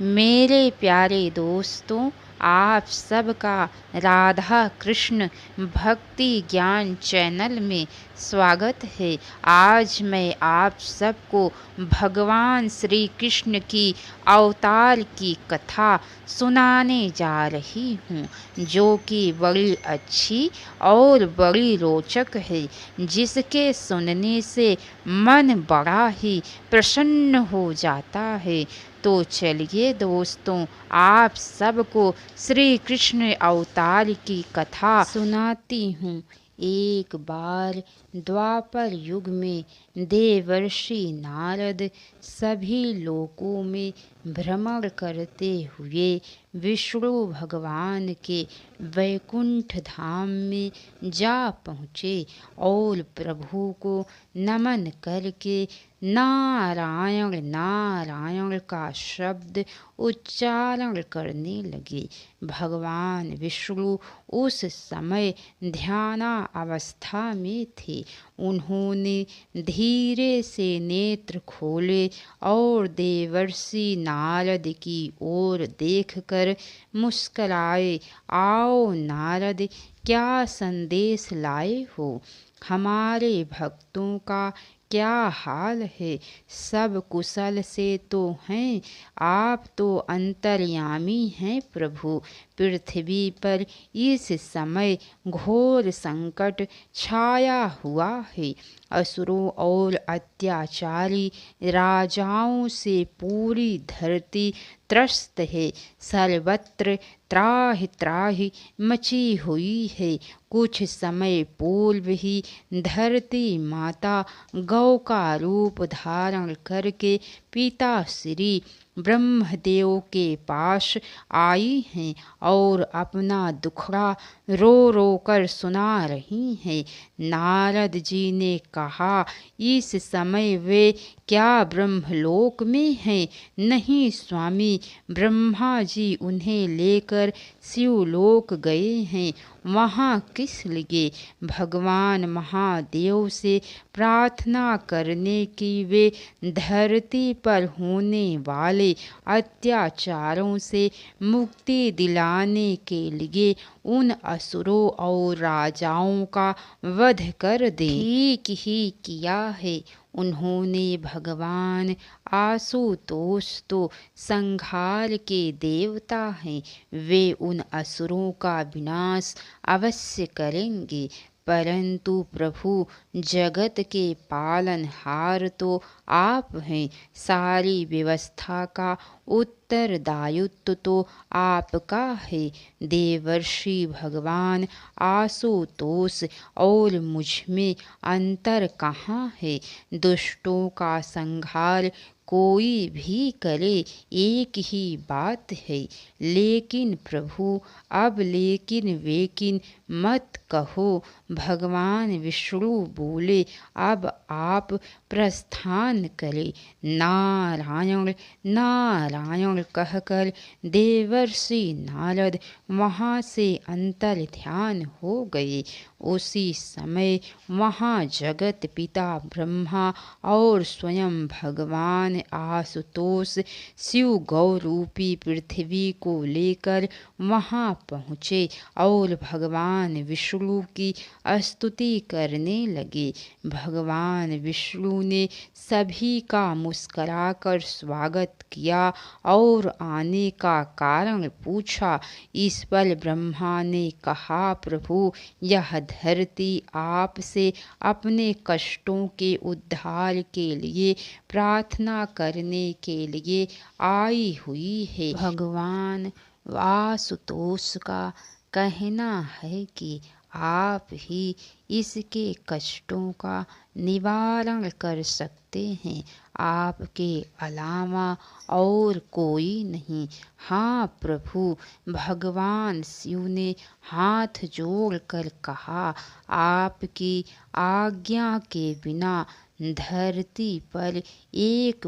मेरे प्यारे दोस्तों, आप सबका राधा कृष्ण भक्ति ज्ञान चैनल में स्वागत है। आज मैं आप सबको भगवान श्री कृष्ण की अवतार की कथा सुनाने जा रही हूँ, जो कि बड़ी अच्छी और बड़ी रोचक है, जिसके सुनने से मन बड़ा ही प्रसन्न हो जाता है। तो चलिए दोस्तों, आप सबको श्री कृष्ण अवतार की कथा सुनाती हूँ। एक बार द्वापर युग में देवर्षि नारद सभी लोकों में भ्रमण करते हुए विष्णु भगवान के वैकुंठ धाम में जा पहुँचे और प्रभु को नमन करके नारायण नारायण का शब्द उच्चारण करने लगे। भगवान विष्णु उस समय ध्याना अवस्था में थे। उन्होंने धीरे से नेत्र खोले और देवर्षि नारद की ओर देखकर मुस्कराए। आओ नारद, क्या संदेश लाए हो? हमारे भक्तों का क्या हाल है? सब कुशल से तो हैं? आप तो अंतर्यामी हैं प्रभु। पृथ्वी पर इस समय घोर संकट छाया हुआ है। असुरों और अत्याचारी राजाओं से पूरी धरती त्रस्त है। सर्वत्र त्राहि त्राहि मची हुई है। कुछ समय पूर्व ही धरती माता गौ का रूप धारण करके पिता श्री ब्रह्मदेव के पास आई हैं और अपना दुखड़ा रो रो कर सुना रही हैं। नारद जी ने कहा, इस समय वे क्या ब्रह्मलोक में हैं? नहीं स्वामी, ब्रह्मा जी उन्हें लेकर शिवलोक गए हैं। वहाँ किस लिए? भगवान महादेव से प्रार्थना करने की वे धरती पर होने वाले अत्याचारों से मुक्ति दिलाने के लिए उन असुरों और राजाओं का वध कर दें। ठीक ही किया है। उन्होंने भगवान आशुतोष तो संहार के देवता हैं। वे उन असुरों का विनाश अवश्य करेंगे। परंतु प्रभु, जगत के पालनहार तो आप हैं। सारी व्यवस्था का उत्तरदायित्व तो आपका है। देवर्षि भगवान आशुतोष और मुझ में अंतर कहाँ है? दुष्टों का संहार कोई भी करे, एक ही बात है। लेकिन प्रभु, अब लेकिन वेकिन मत कहो। भगवान विष्णु बोले, अब आप प्रस्थान करें। नारायण नारायण कहकर देवर्षि नारद वहाँ से अंतर ध्यान हो गए। उसी समय वहाँ जगत पिता ब्रह्मा और स्वयं भगवान आशुतोष शिव गौ रूपी पृथ्वी को लेकर वहाँ पहुँचे और भगवान विष्णु की स्तुति करने लगे। भगवान विष्णु ने सभी का मुस्कुराकर स्वागत किया और आने का कारण पूछा। इस पर ब्रह्मा ने कहा, प्रभु, यह धरती आपसे अपने कष्टों के उद्धार के लिए प्रार्थना करने के लिए आई हुई है। भगवान वासुतोष का कहना है कि आप ही इसके कष्टों का निवारण कर सकते हैं। आपके अलावा और कोई नहीं। हाँ प्रभु, भगवान शिव ने हाथ जोड़कर कहा, आपकी आज्ञा के बिना धरती पर एक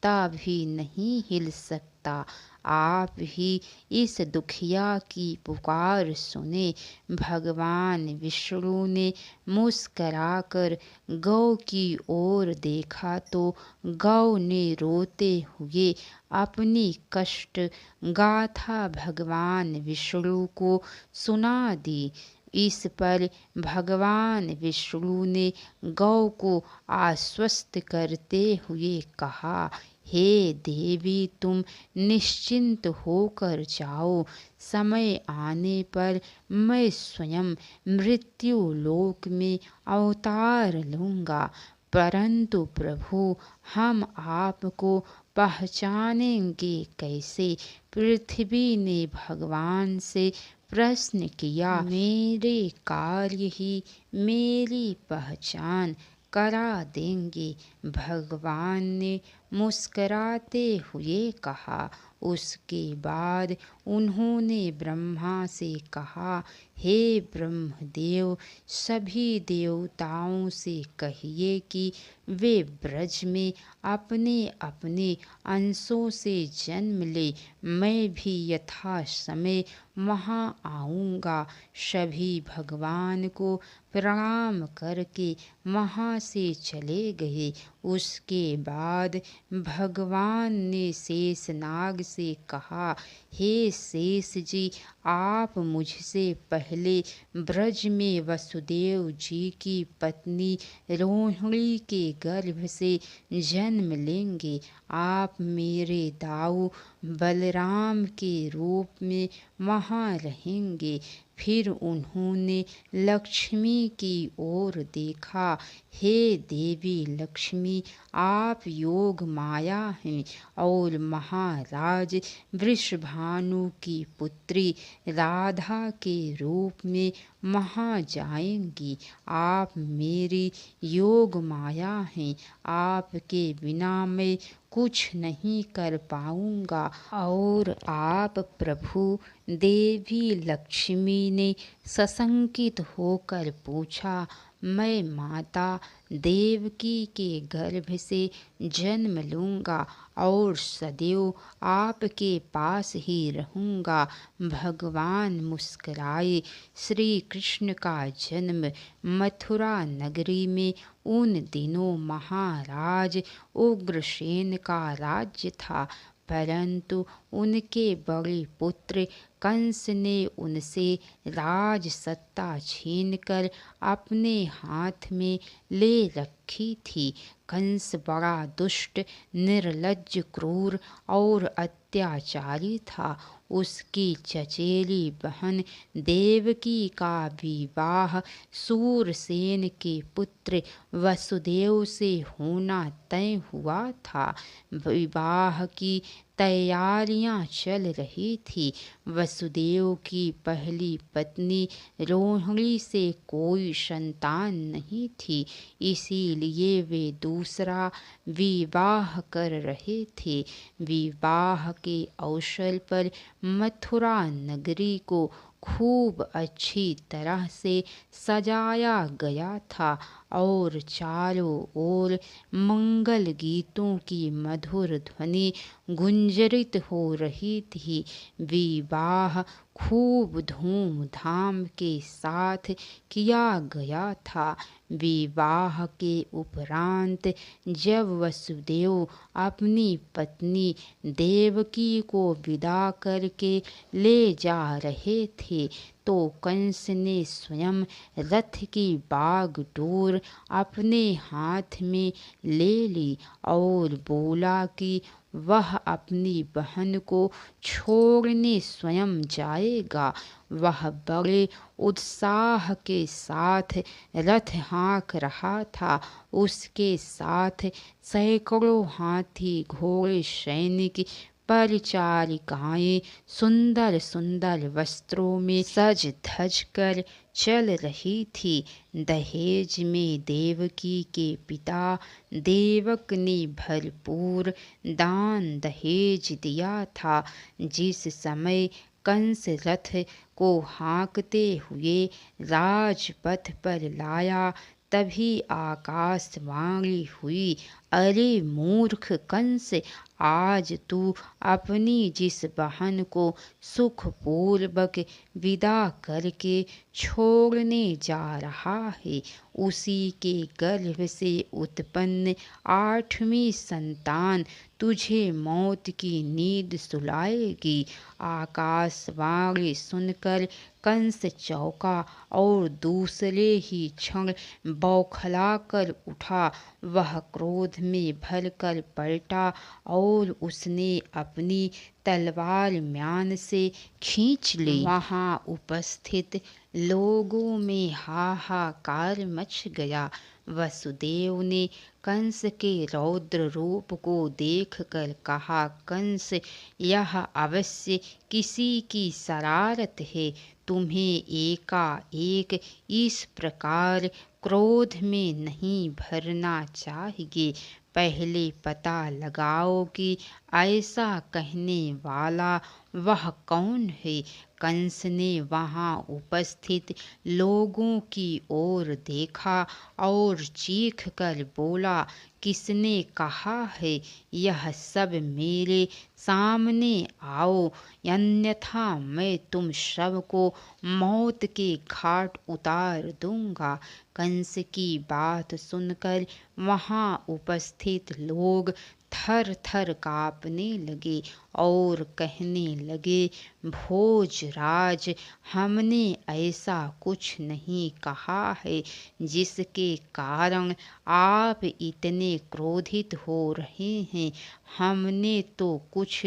पत्ता भी नहीं हिल सकता। आप ही इस दुखिया की पुकार सुने। भगवान विष्णु ने मुस्कराकर गौ की ओर देखा तो गौ ने रोते हुए अपनी कष्ट गाथा भगवान विष्णु को सुना दी। इस पर भगवान विष्णु ने गौ को आश्वस्त करते हुए कहा, हे देवी, तुम निश्चिंत होकर जाओ। समय आने पर मैं स्वयं मृत्यु लोक में अवतार लूँगा। परंतु प्रभु, हम आपको पहचानेंगे कैसे? पृथ्वी ने भगवान से प्रश्न किया। मेरे कार्य ही मेरी पहचान करा देंगे। भगवान ने मुस्कराते हुए कहा। उसके बाद उन्होंने ब्रह्मा से कहा, हे ब्रह्मदेव, सभी देवताओं से कहिए कि वे ब्रज में अपने अपने अंशों से जन्म ले। मैं भी यथा समय वहाँ आऊँगा। सभी भगवान को प्रणाम करके वहाँ से चले गए। उसके बाद भगवान ने शेषनाग से कहा, हे शेष जी, आप मुझसे पहले ब्रज में वसुदेव जी की पत्नी रोहिणी के गर्भ से जन्म लेंगे। आप मेरे दाऊ बलराम के रूप में वहाँ रहेंगे। फिर उन्होंने लक्ष्मी की ओर देखा। हे देवी लक्ष्मी, आप योग माया हैं और महाराज वृषभानु की पुत्री राधा के रूप में वहाँ जाएंगी। आप मेरी योग माया हैं। आपके बिना मैं कुछ नहीं कर पाऊँगा। और आप प्रभु, देवी लक्ष्मी ने सशंकित होकर पूछा, मैं माता देवकी के गर्भ से जन्म लूँगा और सदैव आपके पास ही रहूँगा। भगवान मुस्कुराए। श्री कृष्ण का जन्म मथुरा नगरी में उन दिनों महाराज उग्रसेन का राज्य था। परंतु उनके बड़े पुत्र कंस ने उनसे राज सत्ता छीनकर अपने हाथ में ले रखी थी। कंस बड़ा दुष्ट, निर्लज्ज, क्रूर और अत्याचारी था। उसकी चचेरी बहन देवकी का विवाह सूरसेन के पुत्र वसुदेव से होना तय हुआ था। विवाह की तैयारियां चल रही थी। वसुदेव की पहली पत्नी रोहिणी से कोई संतान नहीं थी, इसीलिए वे दूसरा विवाह कर रहे थे। विवाह के अवसर पर मथुरा नगरी को खूब अच्छी तरह से सजाया गया था और चारों ओर मंगल गीतों की मधुर ध्वनि गुंजरित हो रही थी। विवाह खूब धूमधाम के साथ किया गया था। विवाह के उपरांत जब वसुदेव अपनी पत्नी देवकी को विदा करके ले जा रहे थे तो कंस ने स्वयं रथ की बागडोर अपने हाथ में ले ली और बोला कि वह अपनी बहन को छोड़ने स्वयं जाएगा। वह बड़े उत्साह के साथ रथ हाँक रहा था। उसके साथ सैकड़ों हाथी, घोड़े, सैनिक, परिचारिकाएं सुंदर सुंदर वस्त्रों में सज धज कर चल रही थी। दहेज में देवकी के पिता देवक ने भरपूर दान दहेज दिया था। जिस समय कंस रथ को हाँकते हुए राजपथ पर लाया, तभी आकाशवाणी हुई, अरे मूर्ख कंस, आज तू अपनी जिस बहन को सुखपूर्वक विदा करके छोड़ने जा रहा है, उसी के गर्भ से उत्पन्न 8वीं संतान तुझे मौत की नींद सुलाएगी। आकाशवाणी सुनकर कंस चौंका और दूसरे ही क्षण बौखलाकर उठा। वह क्रोध में भरकर पलटा और उसने अपनी तलवार म्यान से खींच ली। वहाँ उपस्थित लोगों में हाहाकार मच गया। वसुदेव ने कंस के रौद्र रूप को देखकर कहा, कंस, यह अवश्य किसी की शरारत है। तुम्हें एकाएक इस प्रकार क्रोध में नहीं भरना चाहिए। पहले पता लगाओ कि ऐसा कहने वाला वह कौन है। कंस ने वहाँ उपस्थित लोगों की ओर देखा और चीख कर बोला, किसने कहा है यह सब मेरे सामने आओ, अन्यथा मैं तुम सबको मौत के घाट उतार दूंगा। कंस की बात सुनकर वहाँ उपस्थित लोग थर थर काँपने लगे और कहने लगे, भोजराज, हमने ऐसा कुछ नहीं कहा है जिसके कारण आप इतने क्रोधित हो रहे हैं। हमने तो कुछ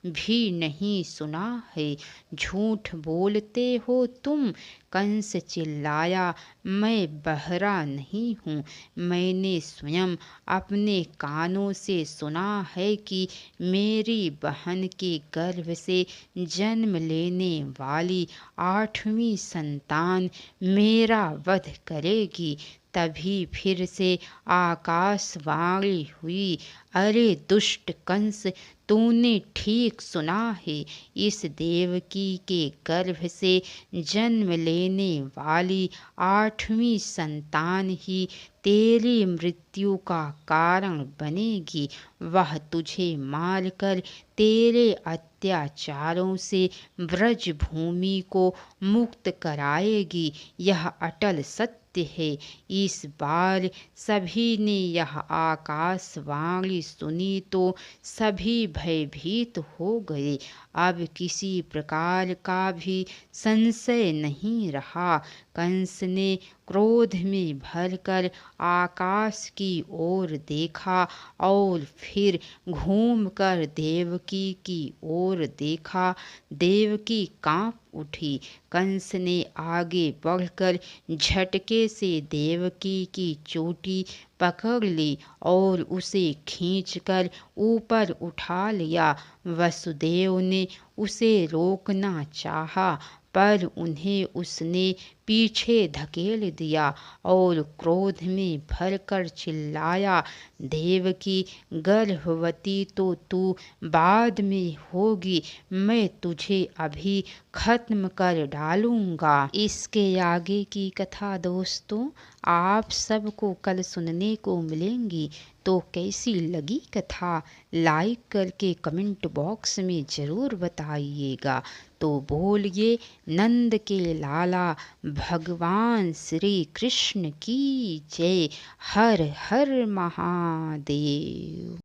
भी नहीं सुना है। झूठ बोलते हो तुम। कंस चिल्लाया, मैं बहरा नहीं हूँ। मैंने स्वयं अपने कानों से सुना है कि मेरी बहन के गर्भ से जन्म लेने वाली 8वीं संतान मेरा वध करेगी। तभी फिर से आकाशवाणी हुई, अरे दुष्ट कंस, तूने ठीक सुना है। इस देवकी के गर्भ से जन्म लेने वाली 8वीं संतान ही तेरी मृत्यु का कारण बनेगी। वह तुझे मारकर तेरे अत्याचारों से ब्रज भूमि को मुक्त कराएगी। यह अटल सत्य है। इस बार सभी ने यह आकाशवाणी सुनी तो सभी भयभीत हो गए। अब किसी प्रकार का भी संशय नहीं रहा। कंस ने क्रोध में भरकर आकाश की ओर देखा और फिर घूमकर देवकी की ओर देखा। देवकी कांप उठी। कंस ने आगे बढ़कर झटके से देवकी की चोटी पकड़ ली और उसे खींचकर ऊपर उठा लिया। वसुदेव ने उसे रोकना चाहा, पर उन्हें उसने पीछे धकेल दिया और क्रोध में भरकर चिल्लाया, देवकी, गर्भवती तो तू बाद में होगी। मैं तुझे अभी खत्म कर डालूंगा। इसके आगे की कथा दोस्तों आप सबको कल सुनने को मिलेंगी। तो कैसी लगी कथा लाइक करके कमेंट बॉक्स में ज़रूर बताइएगा। तो बोलिए नंद के लाला भगवान श्री कृष्ण की जय। हर हर महादेव।